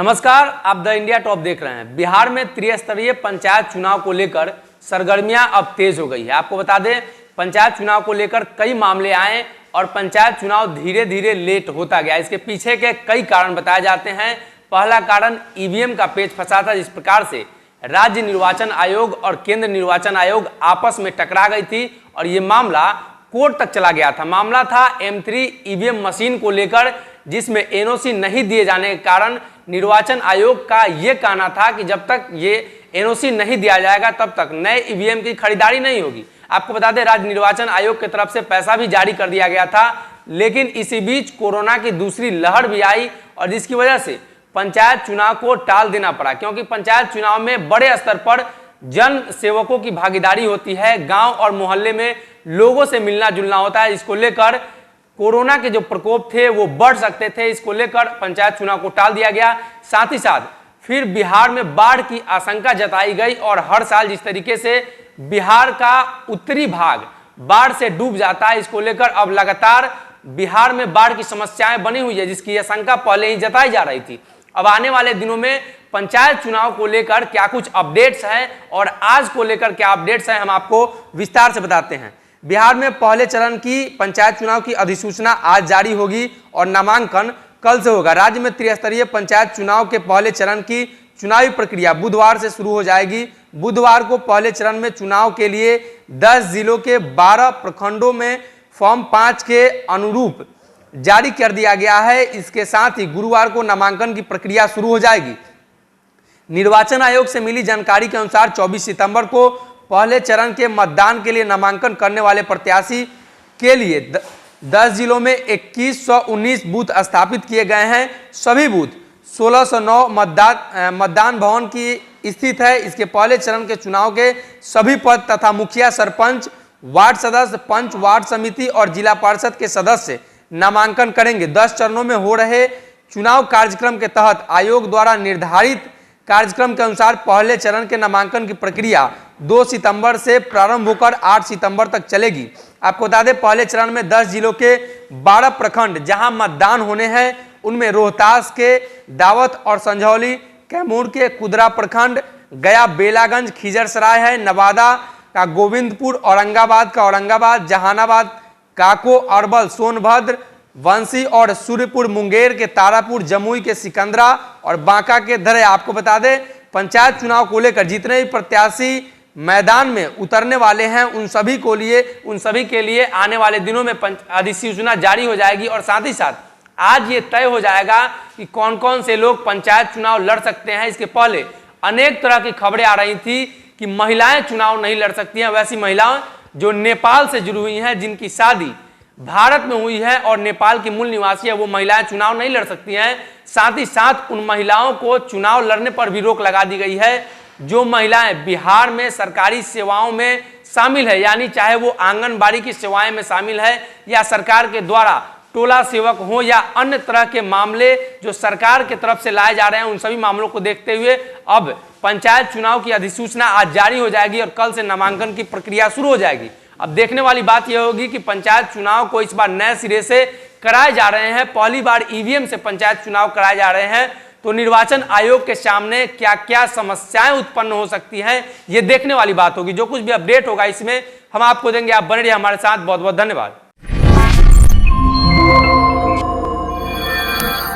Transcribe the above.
नमस्कार, आप the India top देख रहे हैं। बिहार में त्रिस्तरीय पंचायत चुनाव को लेकर सरगर्मियां अब तेज हो गई है। आपको बता दें, पंचायत चुनाव को लेकर कई मामले आए और पंचायत चुनाव धीरे धीरे लेट होता गया। इसके पीछे के कई कारण बताए जाते हैं। पहला कारण ईवीएम का पेच फंसा था, जिस प्रकार से राज्य निर्वाचन आयोग और केंद्र निर्वाचन आयोग आपस में टकरा गई थी और ये मामला कोर्ट तक चला गया था। मामला था M3 ईवीएम मशीन को लेकर, जिसमें एनओसी नहीं दिए जाने के कारण निर्वाचन आयोग का यह कहना था कि जब तक ये एनओसी नहीं दिया जाएगा तब तक नए ईवीएम की खरीदारी नहीं होगी। आपको बता दें, राज्य निर्वाचन आयोग की तरफ से पैसा भी जारी कर दिया गया था, लेकिन इसी बीच कोरोना की दूसरी लहर भी आई और जिसकी वजह से पंचायत चुनाव को टाल देना पड़ा, क्योंकि पंचायत चुनाव में बड़े स्तर पर जन सेवकों की भागीदारी होती है। गांव और मोहल्ले में लोगों से मिलना जुलना होता है। इसको लेकर कोरोना के जो प्रकोप थे वो बढ़ सकते थे। इसको लेकर पंचायत चुनाव को टाल दिया गया। साथ ही साथ फिर बिहार में बाढ़ की आशंका जताई गई और हर साल जिस तरीके से बिहार का उत्तरी भाग बाढ़ से डूब जाता है, इसको लेकर अब लगातार बिहार में बाढ़ की समस्याएं बनी हुई है, जिसकी आशंका पहले ही जताई जा रही थी। अब आने वाले दिनों में पंचायत चुनाव को लेकर क्या कुछ अपडेट्स हैं और आज को लेकर क्या अपडेट्स हैं, हम आपको विस्तार से बताते हैं। बिहार में पहले चरण की पंचायत चुनाव की अधिसूचना आज जारी होगी और नामांकन कल से होगा। राज्य में त्रिस्तरीय पंचायत चुनाव के पहले चरण की चुनावी प्रक्रिया बुधवार से शुरू हो जाएगी। बुधवार को पहले चरण में चुनाव के लिए 10 जिलों के 12 प्रखंडों में फॉर्म 5 के अनुरूप जारी कर दिया गया है। इसके साथ ही गुरुवार को नामांकन की प्रक्रिया शुरू हो जाएगी। निर्वाचन आयोग से मिली जानकारी के अनुसार 24 सितंबर को पहले चरण के मतदान के लिए नामांकन करने वाले प्रत्याशी के लिए 10 जिलों में 2119 बूथ स्थापित किए गए हैं। सभी बूथ 1609 मतदान भवन की स्थित है। इसके पहले चरण के चुनाव के सभी पद तथा मुखिया, सरपंच, वार्ड सदस्य, पंच, वार्ड समिति और जिला पार्षद के सदस्य नामांकन करेंगे। 10 चरणों में हो रहे चुनाव कार्यक्रम के तहत आयोग द्वारा निर्धारित कार्यक्रम के अनुसार पहले चरण के नामांकन की प्रक्रिया 2 सितंबर से प्रारंभ होकर 8 सितंबर तक चलेगी। आपको बता दें, पहले चरण में 10 जिलों के 12 प्रखंड जहां मतदान होने हैं, उनमें रोहतास के दावत और संझौली, कैमूर के कुदरा प्रखंड, गया बेलागंज खिजरसराय है, नवादा का गोविंदपुर, औरंगाबाद का औरंगाबाद, जहानाबाद काको, अरवल सोनभद्र, वंशी और सूर्यपुर, मुंगेर के तारापुर, जमुई के सिकंदरा और बांका के धरे। आपको बता दें, पंचायत चुनाव को लेकर जितने भी प्रत्याशी मैदान में उतरने वाले हैं उन सभी के लिए आने वाले दिनों में अधिसूचना जारी हो जाएगी और साथ ही साथ आज ये तय हो जाएगा कि कौन कौन से लोग पंचायत चुनाव लड़ सकते हैं। इसके पहले अनेक तरह की खबरें आ रही थी कि महिलाएं चुनाव नहीं लड़ सकती हैं। वैसी महिलाएं जो नेपाल से जुड़ी हुई हैं, जिनकी शादी भारत में हुई है और नेपाल की मूल निवासी है, वो महिलाएं चुनाव नहीं लड़ सकती हैं। साथ ही साथ उन महिलाओं को चुनाव लड़ने पर भी रोक लगा दी गई है जो महिलाएं बिहार में सरकारी सेवाओं में शामिल है, यानी चाहे वो आंगनबाड़ी की सेवाएं में शामिल है या सरकार के द्वारा टोला सेवक हो या अन्य तरह के मामले जो सरकार की तरफ से लाए जा रहे हैं। उन सभी मामलों को देखते हुए अब पंचायत चुनाव की अधिसूचना आज जारी हो जाएगी और कल से नामांकन की प्रक्रिया शुरू हो जाएगी। अब देखने वाली बात यह होगी कि पंचायत चुनाव को इस बार नए सिरे से कराए जा रहे हैं। पहली बार ईवीएम से पंचायत चुनाव कराए जा रहे हैं, तो निर्वाचन आयोग के सामने क्या क्या समस्याएं उत्पन्न हो सकती हैं, ये देखने वाली बात होगी। जो कुछ भी अपडेट होगा इसमें हम आपको देंगे। आप बने रहिए हमारे साथ। बहुत बहुत धन्यवाद।